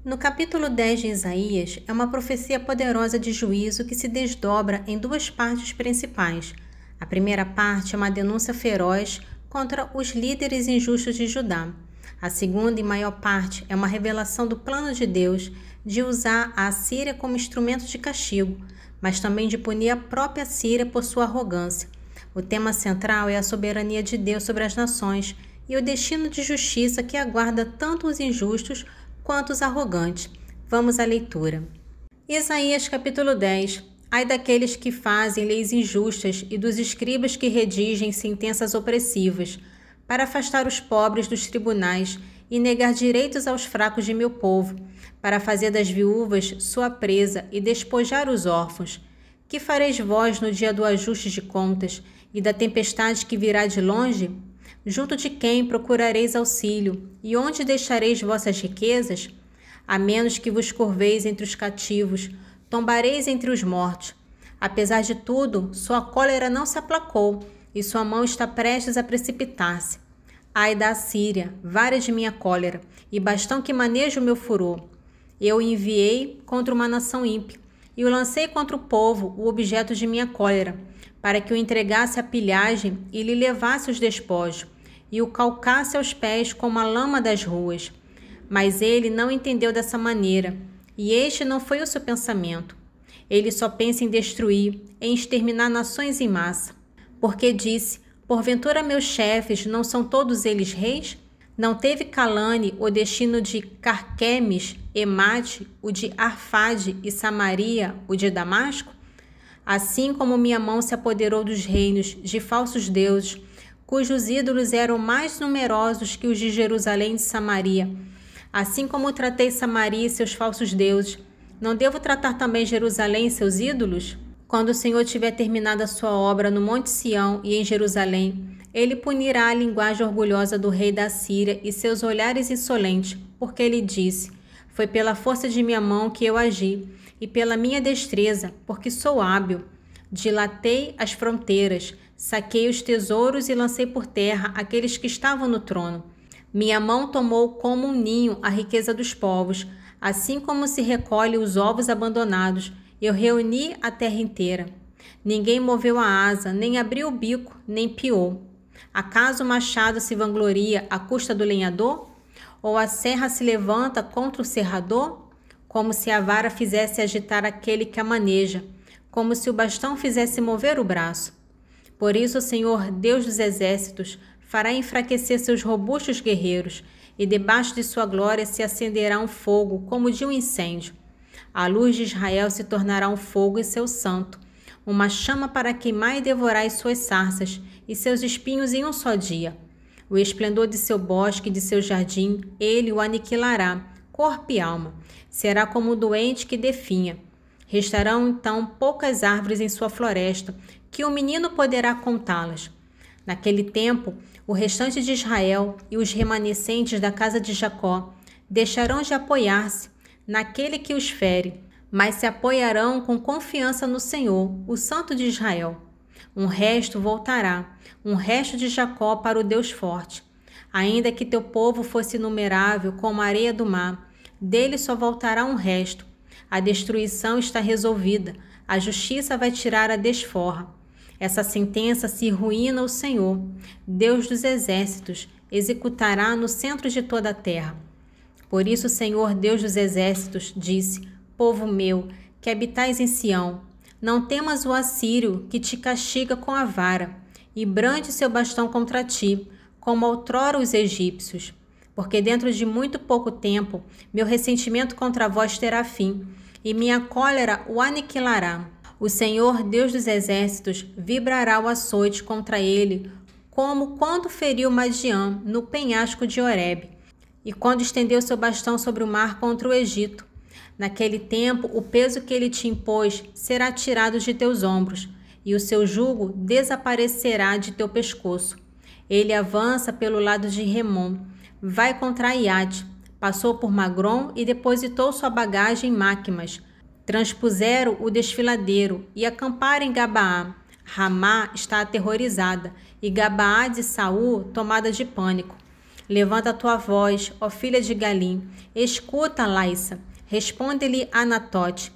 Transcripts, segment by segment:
No capítulo 10 de Isaías, é uma profecia poderosa de juízo que se desdobra em duas partes principais. A primeira parte é uma denúncia feroz contra os líderes injustos de Judá. A segunda e maior parte é uma revelação do plano de Deus de usar a Assíria como instrumento de castigo, mas também de punir a própria Síria por sua arrogância. O tema central é a soberania de Deus sobre as nações e o destino de justiça que aguarda tanto os injustos quanto os arrogantes. Vamos à leitura. Isaías capítulo 10. Ai daqueles que fazem leis injustas e dos escribas que redigem sentenças opressivas, para afastar os pobres dos tribunais e negar direitos aos fracos de meu povo, para fazer das viúvas sua presa e despojar os órfãos. Que fareis vós no dia do ajuste de contas e da tempestade que virá de longe? Junto de quem procurareis auxílio, e onde deixareis vossas riquezas? A menos que vos curveis entre os cativos, tombareis entre os mortos. Apesar de tudo, sua cólera não se aplacou, e sua mão está prestes a precipitar-se. Ai da Assíria, vara de minha cólera, e bastão que maneja o meu furor. Eu o enviei contra uma nação ímpia, e o lancei contra o povo, o objeto de minha cólera, para que o entregasse à pilhagem e lhe levasse os despojos, e o calcasse aos pés como a lama das ruas. Mas ele não entendeu dessa maneira, e este não foi o seu pensamento. Ele só pensa em destruir, em exterminar nações em massa. Porque disse, porventura meus chefes não são todos eles reis? Não teve Calane o destino de Carquemes, Emate, o de Arfade e Samaria, o de Damasco? Assim como minha mão se apoderou dos reinos de falsos deuses, cujos ídolos eram mais numerosos que os de Jerusalém e de Samaria. Assim como tratei Samaria e seus falsos deuses, não devo tratar também Jerusalém e seus ídolos? Quando o Senhor tiver terminado a sua obra no Monte Sião e em Jerusalém, ele punirá a linguagem orgulhosa do rei da Síria e seus olhares insolentes, porque ele disse, foi pela força de minha mão que eu agi, e pela minha destreza, porque sou hábil. Dilatei as fronteiras, saquei os tesouros e lancei por terra aqueles que estavam no trono. Minha mão tomou como um ninho a riqueza dos povos, assim como se recolhe os ovos abandonados, eu reuni a terra inteira. Ninguém moveu a asa, nem abriu o bico, nem piou. Acaso o machado se vangloria à custa do lenhador? Ou a serra se levanta contra o serrador? Como se a vara fizesse agitar aquele que a maneja, como se o bastão fizesse mover o braço. Por isso o Senhor, Deus dos exércitos, fará enfraquecer seus robustos guerreiros, e debaixo de sua glória se acenderá um fogo como de um incêndio. A luz de Israel se tornará um fogo em seu santo, uma chama para queimar e devorar as suas sarças e seus espinhos em um só dia. O esplendor de seu bosque e de seu jardim, ele o aniquilará, corpo e alma. Será como o doente que definha. Restarão então poucas árvores em sua floresta, que o menino poderá contá-las. Naquele tempo, o restante de Israel e os remanescentes da casa de Jacó deixarão de apoiar-se naquele que os fere, mas se apoiarão com confiança no Senhor, o Santo de Israel. Um resto voltará, um resto de Jacó para o Deus forte. Ainda que teu povo fosse inumerável como a areia do mar, dele só voltará um resto. A destruição está resolvida, a justiça vai tirar a desforra. Essa sentença se ruína o Senhor, Deus dos exércitos, executará no centro de toda a terra. Por isso o Senhor, Deus dos exércitos, disse, povo meu, que habitais em Sião, não temas o assírio que te castiga com a vara, e brande seu bastão contra ti, como outrora os egípcios. Porque dentro de muito pouco tempo, meu ressentimento contra vós terá fim, e minha cólera o aniquilará. O Senhor, Deus dos exércitos, vibrará o açoite contra ele, como quando feriu Madiã no penhasco de Horebe, e quando estendeu seu bastão sobre o mar contra o Egito. Naquele tempo, o peso que ele te impôs será tirado de teus ombros, e o seu jugo desaparecerá de teu pescoço. Ele avança pelo lado de Remon, vai contra Aiade, passou por Magron e depositou sua bagagem em Máquimas. Transpuseram o desfiladeiro e acamparam em Gabaá. Ramá está aterrorizada e Gabaá de Saul tomada de pânico. Levanta a tua voz, ó filha de Galim. Escuta, Laissa. Responde-lhe Anatote.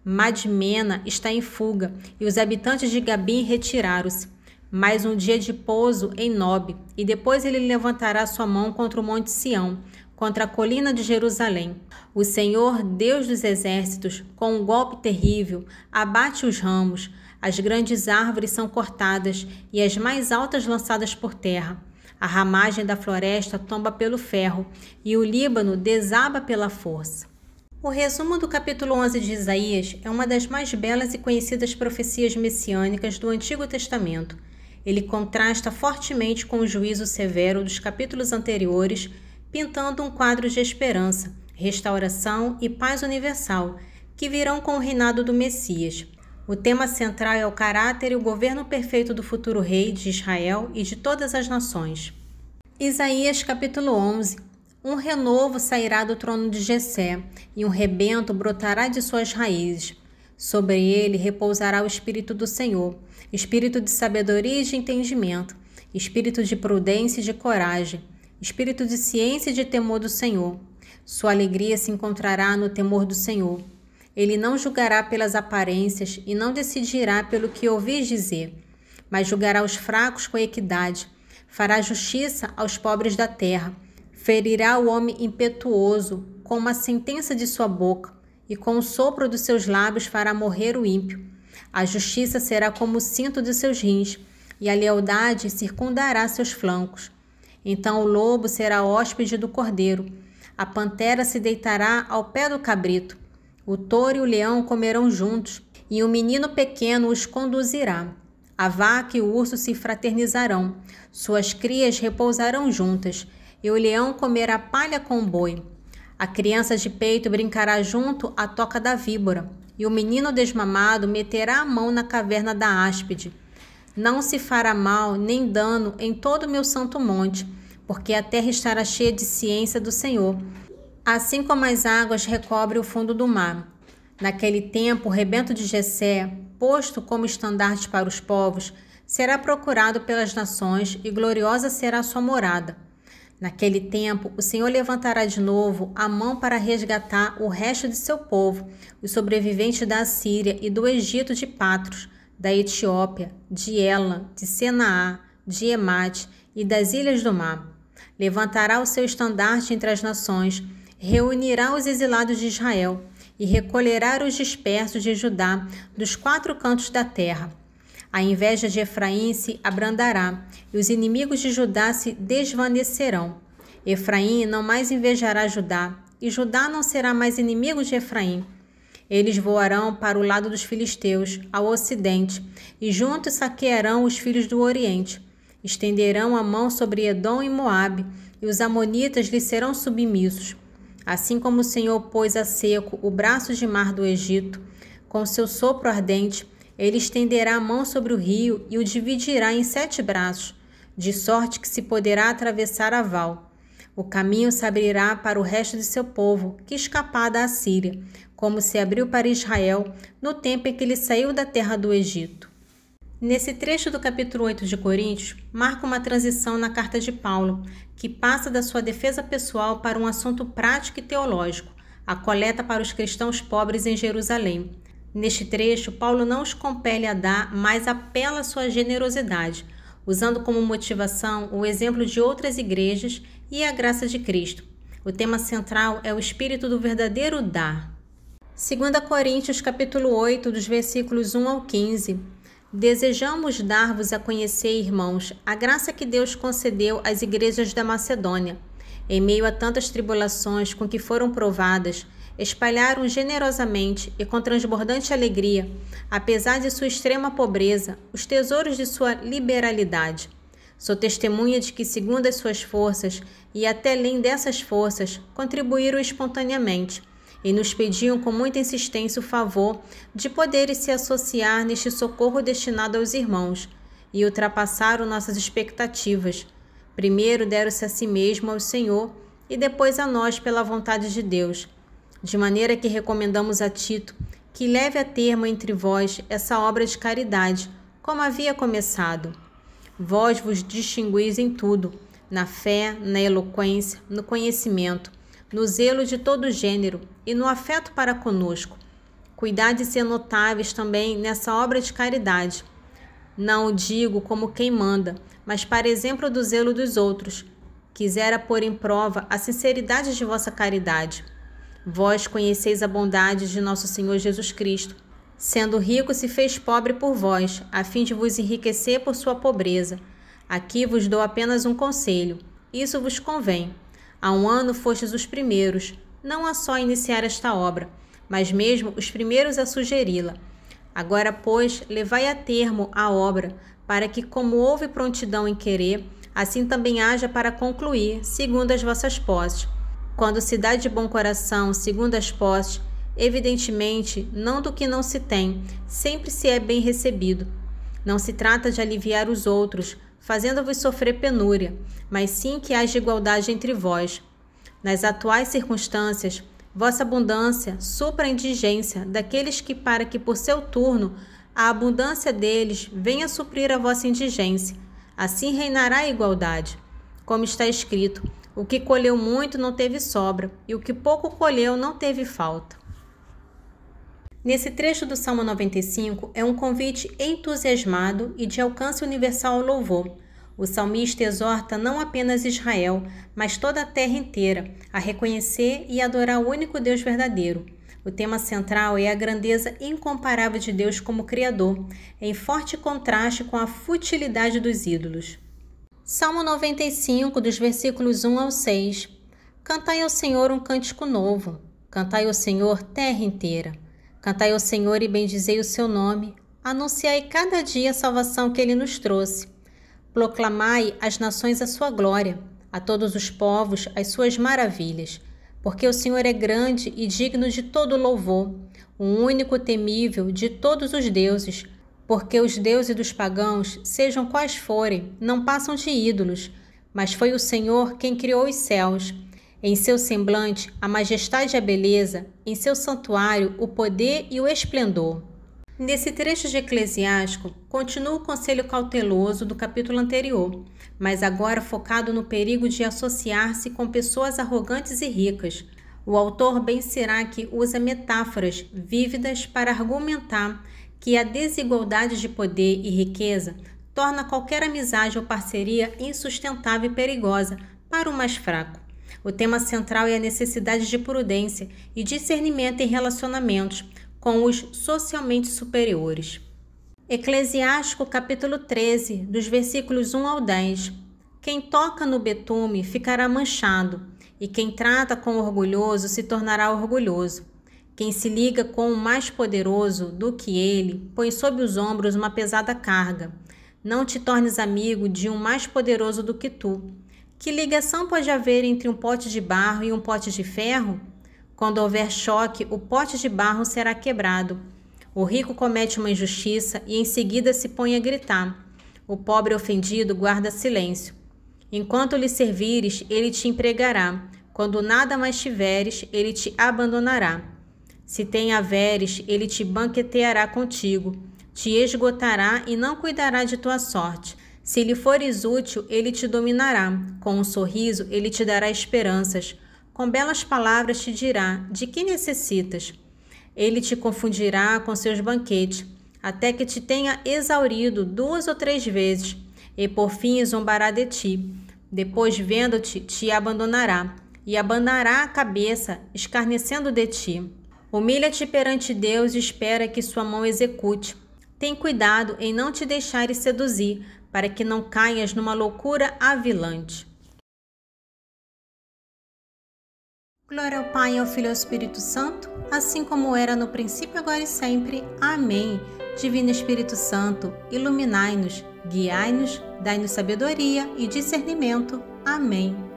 Madmena está em fuga, e os habitantes de Gabim retiraram-se. Mais um dia de pouso em Nob, e depois ele levantará sua mão contra o monte Sião, contra a colina de Jerusalém. O Senhor, Deus dos exércitos, com um golpe terrível, abate os ramos, as grandes árvores são cortadas e as mais altas lançadas por terra. A ramagem da floresta tomba pelo ferro, e o Líbano desaba pela força. O resumo do capítulo 11 de Isaías é uma das mais belas e conhecidas profecias messiânicas do Antigo Testamento. Ele contrasta fortemente com o juízo severo dos capítulos anteriores, pintando um quadro de esperança, restauração e paz universal, que virão com o reinado do Messias. O tema central é o caráter e o governo perfeito do futuro rei de Israel e de todas as nações. Isaías capítulo 11. Um renovo sairá do trono de Jessé, e um rebento brotará de suas raízes. Sobre ele repousará o Espírito do Senhor, espírito de sabedoria e de entendimento, espírito de prudência e de coragem, espírito de ciência e de temor do Senhor. Sua alegria se encontrará no temor do Senhor. Ele não julgará pelas aparências e não decidirá pelo que ouvis dizer, mas julgará os fracos com equidade, fará justiça aos pobres da terra, ferirá o homem impetuoso com uma sentença de sua boca, e com o sopro dos seus lábios fará morrer o ímpio. A justiça será como o cinto de seus rins, e a lealdade circundará seus flancos. Então o lobo será hóspede do cordeiro, a pantera se deitará ao pé do cabrito, o touro e o leão comerão juntos, e um menino pequeno os conduzirá. A vaca e o urso se fraternizarão, suas crias repousarão juntas, e o leão comerá palha com o boi. A criança de peito brincará junto à toca da víbora, e o menino desmamado meterá a mão na caverna da áspide. Não se fará mal nem dano em todo o meu santo monte, porque a terra estará cheia de ciência do Senhor, assim como as águas recobrem o fundo do mar. Naquele tempo, o rebento de Jessé, posto como estandarte para os povos, será procurado pelas nações, e gloriosa será sua morada. Naquele tempo, o Senhor levantará de novo a mão para resgatar o resto de seu povo, os sobreviventes da Assíria e do Egito, de Patros, da Etiópia, de Elam, de Senaá, de Emate e das ilhas do mar. Levantará o seu estandarte entre as nações, reunirá os exilados de Israel e recolherá os dispersos de Judá dos 4 cantos da terra. A inveja de Efraim se abrandará, e os inimigos de Judá se desvanecerão. Efraim não mais invejará Judá, e Judá não será mais inimigo de Efraim. Eles voarão para o lado dos filisteus, ao ocidente, e juntos saquearão os filhos do oriente. Estenderão a mão sobre Edom e Moabe, e os amonitas lhes serão submissos. Assim como o Senhor pôs a seco o braço de mar do Egito, com seu sopro ardente, ele estenderá a mão sobre o rio e o dividirá em 7 braços, de sorte que se poderá atravessar a val. O caminho se abrirá para o resto de seu povo, que escapar da Assíria, como se abriu para Israel no tempo em que ele saiu da terra do Egito. Nesse trecho do capítulo 8 de Coríntios, marca uma transição na carta de Paulo, que passa da sua defesa pessoal para um assunto prático e teológico, a coleta para os cristãos pobres em Jerusalém. Neste trecho, Paulo não os compele a dar, mas apela à sua generosidade, usando como motivação o exemplo de outras igrejas e a graça de Cristo. O tema central é o espírito do verdadeiro dar. 2 Coríntios capítulo 8, dos versículos 1 ao 15. Desejamos dar-vos a conhecer, irmãos, a graça que Deus concedeu às igrejas da Macedônia. Em meio a tantas tribulações com que foram provadas, espalharam generosamente e com transbordante alegria, apesar de sua extrema pobreza, os tesouros de sua liberalidade. Sou testemunha de que, segundo as suas forças, e até além dessas forças, contribuíram espontaneamente, e nos pediam com muita insistência o favor de poderem se associar neste socorro destinado aos irmãos, e ultrapassaram nossas expectativas. Primeiro deram-se a si mesmo ao Senhor, e depois a nós pela vontade de Deus. De maneira que recomendamos a Tito que leve a termo entre vós essa obra de caridade, como havia começado. Vós vos distinguis em tudo, na fé, na eloquência, no conhecimento, no zelo de todo gênero e no afeto para conosco. Cuidar de ser notáveis também nessa obra de caridade. Não o digo como quem manda, mas para exemplo do zelo dos outros. Quisera pôr em prova a sinceridade de vossa caridade. Vós conheceis a bondade de nosso Senhor Jesus Cristo. Sendo rico, se fez pobre por vós, a fim de vos enriquecer por sua pobreza. Aqui vos dou apenas um conselho. Isso vos convém. Há 1 ano fostes os primeiros, não a só iniciar esta obra, mas mesmo os primeiros a sugeri-la. Agora, pois, levai a termo a obra, para que, como houve prontidão em querer, assim também haja para concluir, segundo as vossas posses. Quando se dá de bom coração, segundo as posses, evidentemente, não do que não se tem, sempre se é bem recebido. Não se trata de aliviar os outros, fazendo-vos sofrer penúria, mas sim que haja igualdade entre vós. Nas atuais circunstâncias, vossa abundância supra a indigência daqueles que, para que por seu turno, a abundância deles venha suprir a vossa indigência. Assim reinará a igualdade. Como está escrito, o que colheu muito não teve sobra, e o que pouco colheu não teve falta. Nesse trecho do Salmo 95 é um convite entusiasmado e de alcance universal ao louvor. O salmista exorta não apenas Israel, mas toda a terra inteira, a reconhecer e adorar o único Deus verdadeiro. O tema central é a grandeza incomparável de Deus como Criador, em forte contraste com a futilidade dos ídolos. Salmo 95, dos versículos 1 ao 6. Cantai ao Senhor um cântico novo. Cantai ao Senhor, terra inteira. Cantai ao Senhor e bendizei o seu nome. Anunciai cada dia a salvação que ele nos trouxe. Proclamai às nações a sua glória, a todos os povos as suas maravilhas. Porque o Senhor é grande e digno de todo louvor, o único temível de todos os deuses. Porque os deuses dos pagãos, sejam quais forem, não passam de ídolos, mas foi o Senhor quem criou os céus. Em seu semblante, a majestade e a beleza, em seu santuário, o poder e o esplendor. Nesse trecho de Eclesiástico, continua o conselho cauteloso do capítulo anterior, mas agora focado no perigo de associar-se com pessoas arrogantes e ricas. O autor Ben Sirac usa metáforas vívidas para argumentar que a desigualdade de poder e riqueza torna qualquer amizade ou parceria insustentável e perigosa para o mais fraco. O tema central é a necessidade de prudência e discernimento em relacionamentos com os socialmente superiores. Eclesiástico capítulo 13, dos versículos 1 ao 10. Quem toca no betume ficará manchado, e quem trata com o orgulhoso se tornará orgulhoso. Quem se liga com o mais poderoso do que ele, põe sob os ombros uma pesada carga. Não te tornes amigo de um mais poderoso do que tu. Que ligação pode haver entre um pote de barro e um pote de ferro? Quando houver choque, o pote de barro será quebrado. O rico comete uma injustiça e em seguida se põe a gritar. O pobre ofendido guarda silêncio. Enquanto lhe servires, ele te empregará. Quando nada mais tiveres, ele te abandonará. Se tem haveres, ele te banqueteará contigo. Te esgotará e não cuidará de tua sorte. Se lhe fores útil, ele te dominará. Com um sorriso, ele te dará esperanças. Com belas palavras te dirá, de que necessitas? Ele te confundirá com seus banquetes, até que te tenha exaurido 2 ou 3 vezes, e por fim zombará de ti. Depois, vendo-te, te abandonará, e abanará a cabeça, escarnecendo de ti. Humilha-te perante Deus e espera que sua mão execute. Tem cuidado em não te deixares seduzir, para que não caias numa loucura avilante. Glória ao Pai, ao Filho e ao Espírito Santo, assim como era no princípio, agora e sempre. Amém. Divino Espírito Santo, iluminai-nos, guiai-nos, dai-nos sabedoria e discernimento. Amém.